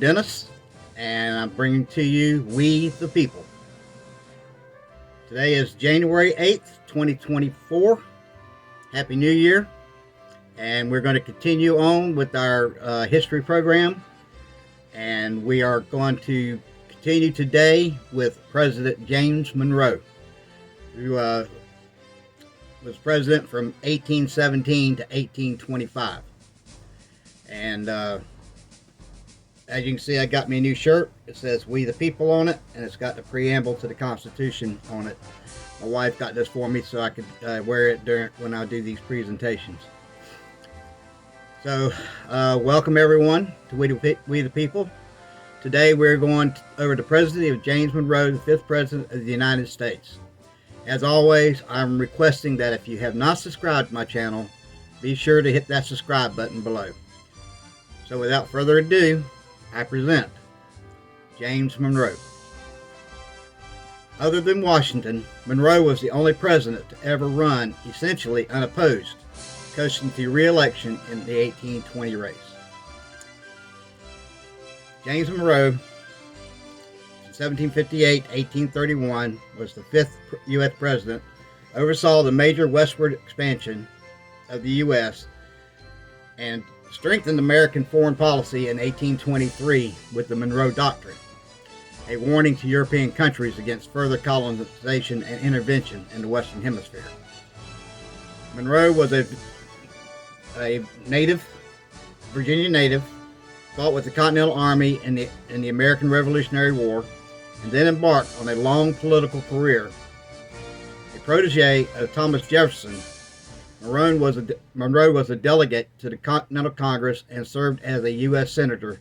Dennis, and I'm bringing to you We the People. Today is January 8th, 2024. Happy New Year. And we're going to continue on with our history program. And we are going to continue today with President James Monroe, who was president from 1817 to 1825. And as you can see, I got me a new shirt. It says We the People on it, and it's got the preamble to the Constitution on it. My wife got this for me so I could wear it when I do these presentations. So, welcome everyone to We the People. Today we're going over the presidency of James Monroe, the 5th President of the United States. As always, I'm requesting that if you have not subscribed to my channel, be sure to hit that subscribe button below. So without further ado, I present James Monroe. Other than Washington, Monroe was the only president to ever run essentially unopposed, coasting to re-election in the 1820 race. James Monroe, 1758-1831, was the 5th U.S. president, oversaw the major westward expansion of the U.S., and strengthened American foreign policy in 1823 with the Monroe Doctrine, a warning to European countries against further colonization and intervention in the Western Hemisphere. Monroe was a Virginia native, fought with the Continental Army in the American Revolutionary War, and then embarked on a long political career. A protege of Thomas Jefferson, Monroe was a delegate to the Continental Congress and served as a U.S. Senator,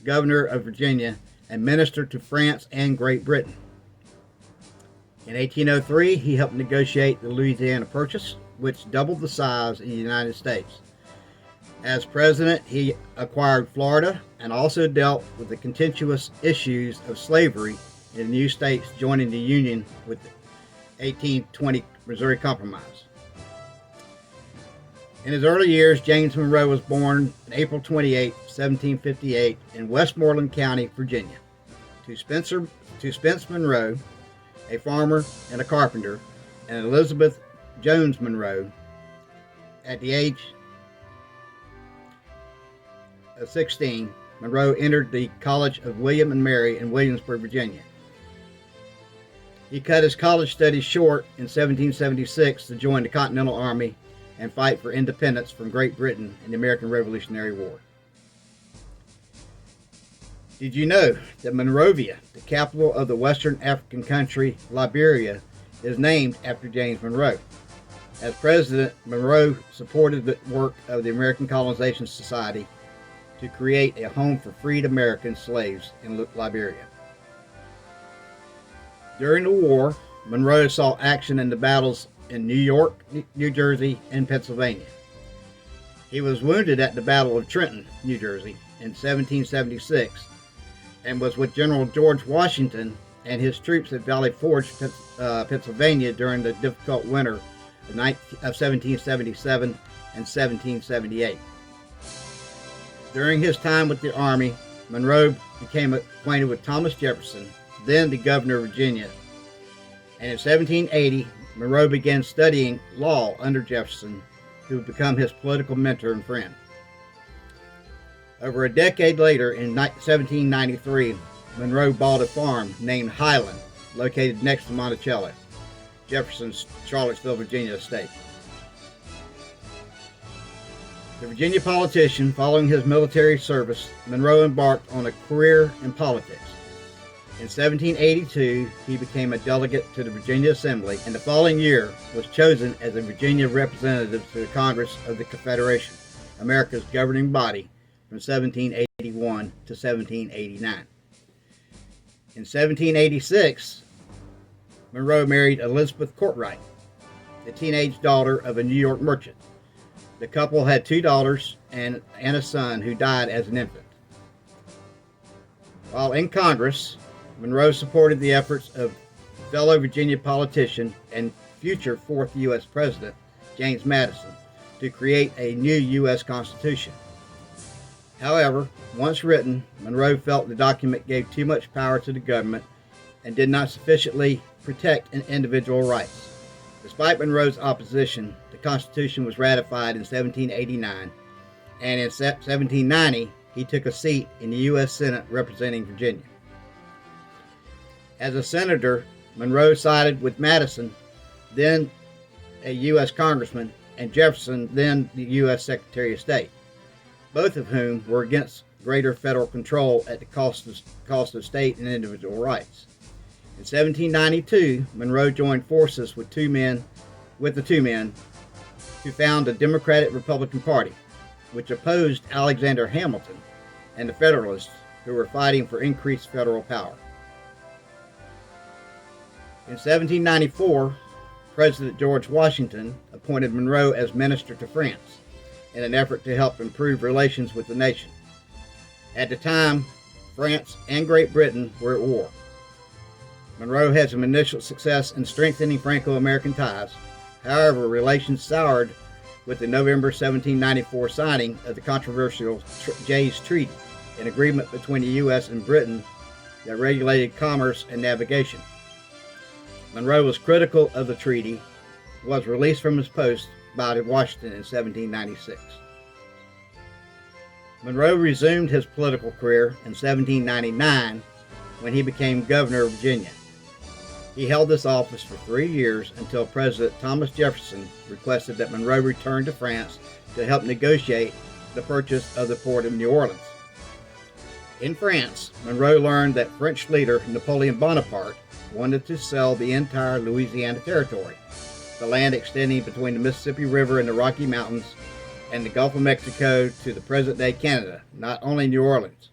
Governor of Virginia, and Minister to France and Great Britain. In 1803, he helped negotiate the Louisiana Purchase, which doubled the size of the United States. As president, he acquired Florida and also dealt with the contentious issues of slavery in the new states joining the Union with the 1820 Missouri Compromise. In his early years, James Monroe was born on April 28, 1758, in Westmoreland County, Virginia, to Spence Monroe, a farmer and a carpenter, and Elizabeth Jones Monroe. At the age of 16, Monroe entered the College of William and Mary in Williamsburg, Virginia. He cut his college studies short in 1776 to join the Continental Army and fight for independence from Great Britain in the American Revolutionary War. Did you know that Monrovia, the capital of the Western African country Liberia, is named after James Monroe? As president, Monroe supported the work of the American Colonization Society to create a home for freed American slaves in Liberia. During the war, Monroe saw action in the battles in New York, New Jersey, and Pennsylvania. He was wounded at the Battle of Trenton, New Jersey, in 1776, and was with General George Washington and his troops at Valley Forge, Pennsylvania during the difficult winter of 1777 and 1778. During his time with the Army, Monroe became acquainted with Thomas Jefferson, then the governor of Virginia, and in 1780, Monroe began studying law under Jefferson, who would become his political mentor and friend. Over a decade later, in 1793, Monroe bought a farm named Highland, located next to Monticello, Jefferson's Charlottesville, Virginia estate. The Virginia politician, following his military service, Monroe embarked on a career in politics. In 1782, he became a delegate to the Virginia Assembly, and the following year was chosen as a Virginia representative to the Congress of the Confederation, America's governing body, from 1781 to 1789. In 1786, Monroe married Elizabeth Courtright, the teenage daughter of a New York merchant. The couple had 2 daughters and a son who died as an infant. While in Congress, Monroe supported the efforts of fellow Virginia politician and future 4th U.S. President, James Madison, to create a new U.S. Constitution. However, once written, Monroe felt the document gave too much power to the government and did not sufficiently protect individual rights. Despite Monroe's opposition, the Constitution was ratified in 1789, and in 1790 he took a seat in the U.S. Senate representing Virginia. As a senator, Monroe sided with Madison, then a U.S. congressman, and Jefferson, then the U.S. Secretary of State, both of whom were against greater federal control at the cost of state and individual rights. In 1792, Monroe joined forces with the two men to found the Democratic-Republican Party, which opposed Alexander Hamilton and the Federalists, who were fighting for increased federal power. In 1794, President George Washington appointed Monroe as minister to France in an effort to help improve relations with the nation. At the time, France and Great Britain were at war. Monroe had some initial success in strengthening Franco-American ties. However, relations soured with the November 1794 signing of the controversial Jay's Treaty, an agreement between the U.S. and Britain that regulated commerce and navigation. Monroe was critical of the treaty, was released from his post by Washington in 1796. Monroe resumed his political career in 1799 when he became governor of Virginia. He held this office for 3 years until President Thomas Jefferson requested that Monroe return to France to help negotiate the purchase of the port of New Orleans. In France, Monroe learned that French leader Napoleon Bonaparte wanted to sell the entire Louisiana Territory, the land extending between the Mississippi River and the Rocky Mountains and the Gulf of Mexico to the present-day Canada, not only New Orleans,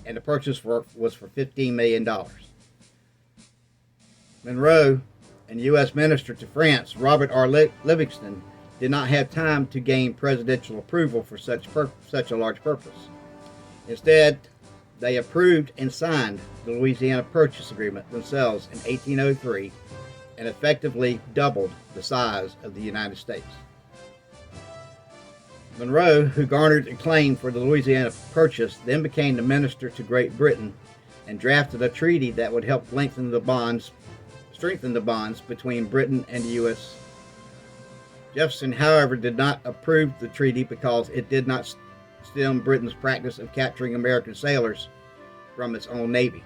and the purchase was for $15 million. Monroe and U.S. Minister to France, Robert R. Livingston, did not have time to gain presidential approval for such a large purpose. Instead, they approved and signed the Louisiana Purchase Agreement themselves in 1803 and effectively doubled the size of the United States. Monroe, who garnered acclaim for the Louisiana Purchase, then became the minister to Great Britain and drafted a treaty that would help strengthen the bonds between Britain and the U.S. Jefferson, however, did not approve the treaty because it did not stem Britain's practice of capturing American sailors from its own navy.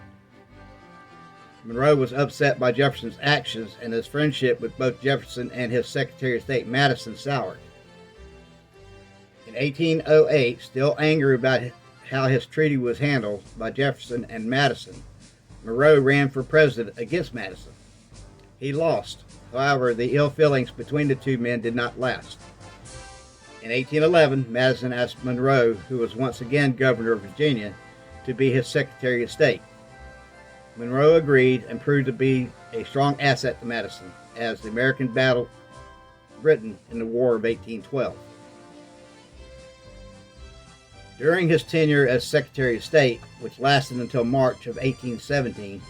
Monroe was upset by Jefferson's actions, and his friendship with both Jefferson and his Secretary of State Madison soured. In 1808, still angry about how his treaty was handled by Jefferson and Madison, Monroe ran for president against Madison. He lost. However, the ill feelings between the two men did not last. In 1811, Madison asked Monroe, who was once again governor of Virginia, to be his Secretary of State. Monroe agreed and proved to be a strong asset to Madison as the American battled Britain in the War of 1812. During his tenure as Secretary of State, which lasted until March of 1817,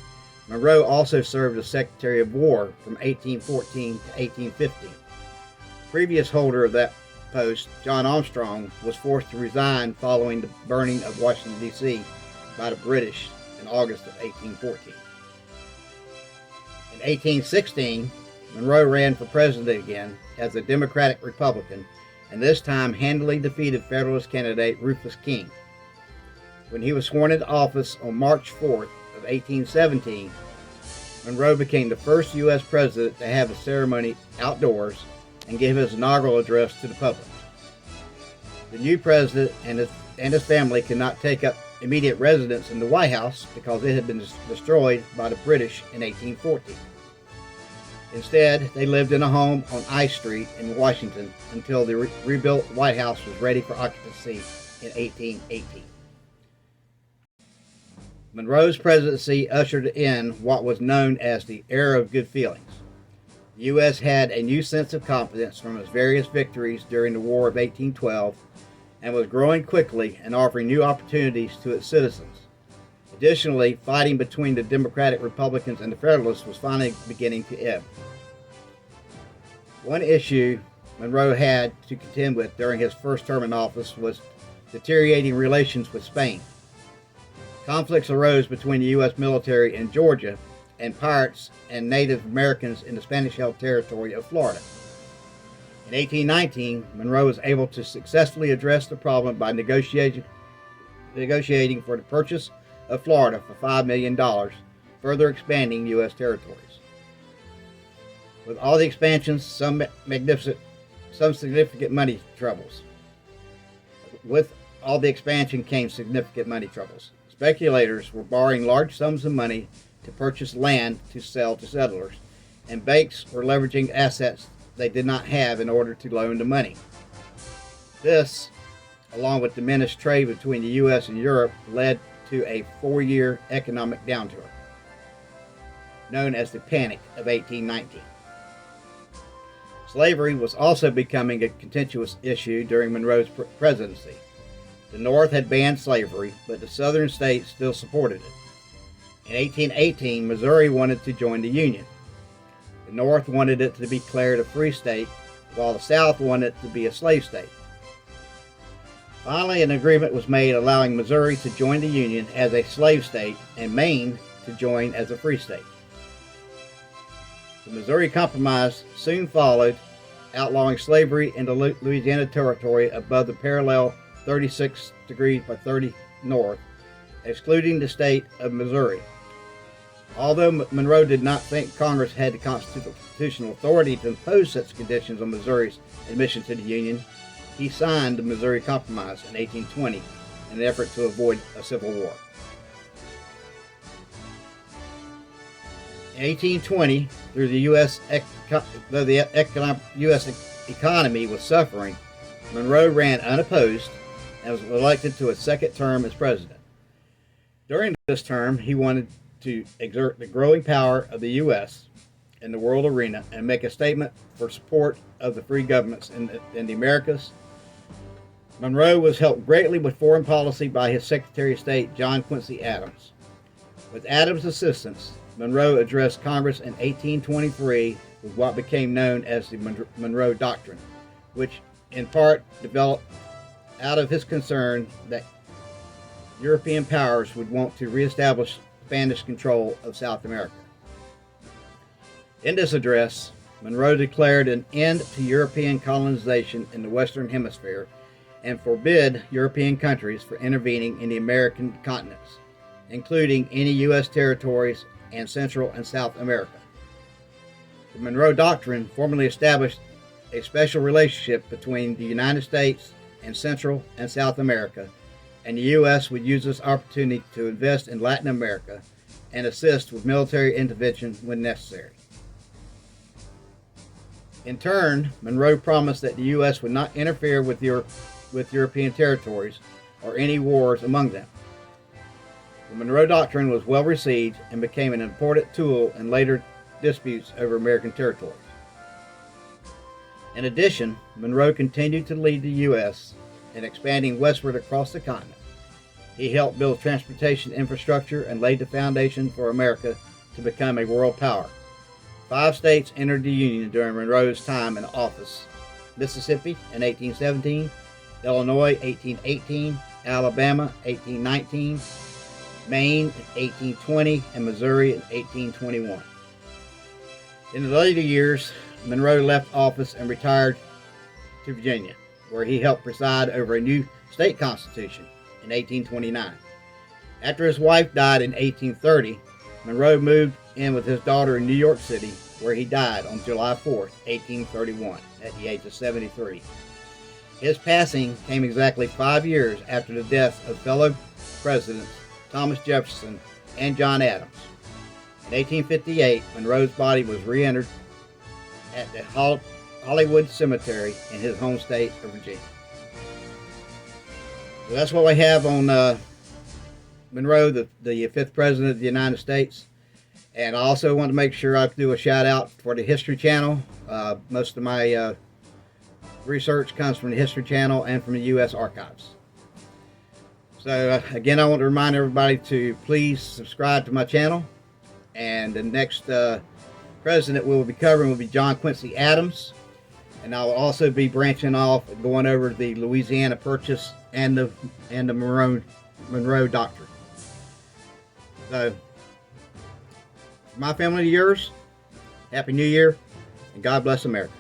Monroe also served as Secretary of War from 1814 to 1815. The previous holder of that post, John Armstrong, was forced to resign following the burning of Washington, D.C. by the British in August of 1814. In 1816, Monroe ran for president again as a Democratic Republican, and this time handily defeated Federalist candidate Rufus King. When he was sworn into office on March 4th of 1817, Monroe became the first U.S. president to have a ceremony outdoors and give his inaugural address to the public. The new president and his family could not take up immediate residence in the White House because it had been destroyed by the British in 1814. Instead, they lived in a home on I Street in Washington until the rebuilt White House was ready for occupancy in 1818. Monroe's presidency ushered in what was known as the Era of Good Feelings. The U.S. had a new sense of confidence from its various victories during the War of 1812 and was growing quickly and offering new opportunities to its citizens. Additionally, fighting between the Democratic Republicans and the Federalists was finally beginning to ebb. One issue Monroe had to contend with during his first term in office was deteriorating relations with Spain. Conflicts arose between the U.S. military in Georgia and pirates and Native Americans in the Spanish-held territory of Florida. In 1819, Monroe was able to successfully address the problem by negotiating for the purchase of Florida for $5 million, further expanding U.S. territories. With all the expansions, some significant money troubles. With all the expansion came significant money troubles. Speculators were borrowing large sums of money to purchase land to sell to settlers, and banks were leveraging assets they did not have in order to loan the money. This, along with diminished trade between the U.S. and Europe, led to a 4-year economic downturn, known as the Panic of 1819. Slavery was also becoming a contentious issue during Monroe's presidency. The North had banned slavery, but the southern states still supported it. In 1818, Missouri wanted to join the Union. The North wanted it to be declared a free state, while the South wanted it to be a slave state. Finally, an agreement was made allowing Missouri to join the Union as a slave state and Maine to join as a free state. The Missouri Compromise soon followed, outlawing slavery in the Louisiana Territory above the parallel 36 degrees by 30 north, excluding the state of Missouri. Although Monroe did not think Congress had the constitutional authority to impose such conditions on Missouri's admission to the Union, he signed the Missouri Compromise in 1820 in an effort to avoid a civil war. In 1820, though the U.S. economy was suffering, Monroe ran unopposed and was elected to a second term as president. During this term, he wanted to exert the growing power of the U.S. in the world arena and make a statement for support of the free governments in the Americas. Monroe was helped greatly with foreign policy by his Secretary of State, John Quincy Adams. With Adams' assistance, Monroe addressed Congress in 1823 with what became known as the Monroe Doctrine, which in part developed out of his concern that European powers would want to reestablish Spanish control of South America. In this address, Monroe declared an end to European colonization in the Western Hemisphere and forbid European countries from intervening in the American continents, including any U.S. territories and Central and South America. The Monroe Doctrine formally established a special relationship between the United States and Central and South America, and the U.S. would use this opportunity to invest in Latin America and assist with military intervention when necessary. In turn, Monroe promised that the U.S. would not interfere with European territories or any wars among them. The Monroe Doctrine was well received and became an important tool in later disputes over American territories. In addition, Monroe continued to lead the U.S. in expanding westward across the continent. He helped build transportation infrastructure and laid the foundation for America to become a world power. 5 states entered the Union during Monroe's time in office: Mississippi in 1817, Illinois 1818, Alabama 1819, Maine in 1820, and Missouri in 1821. In the later years, Monroe left office and retired to Virginia, where he helped preside over a new state constitution in 1829. After his wife died in 1830, Monroe moved in with his daughter in New York City, where he died on July 4, 1831, at the age of 73. His passing came exactly 5 years after the death of fellow presidents Thomas Jefferson and John Adams. In 1858, Monroe's body was re-interred at the Hollywood Cemetery in his home state of Virginia. So that's what we have on Monroe, the 5th President of the United States. And I also want to make sure I do a shout out for the History Channel. Most of my research comes from the History Channel and from the U.S. Archives. So again, I want to remind everybody to please subscribe to my channel. And the next president we'll be covering will be John Quincy Adams. And I will also be branching off and going over the Louisiana Purchase and the Monroe Doctrine. So, my family to yours, Happy New Year, and God bless America.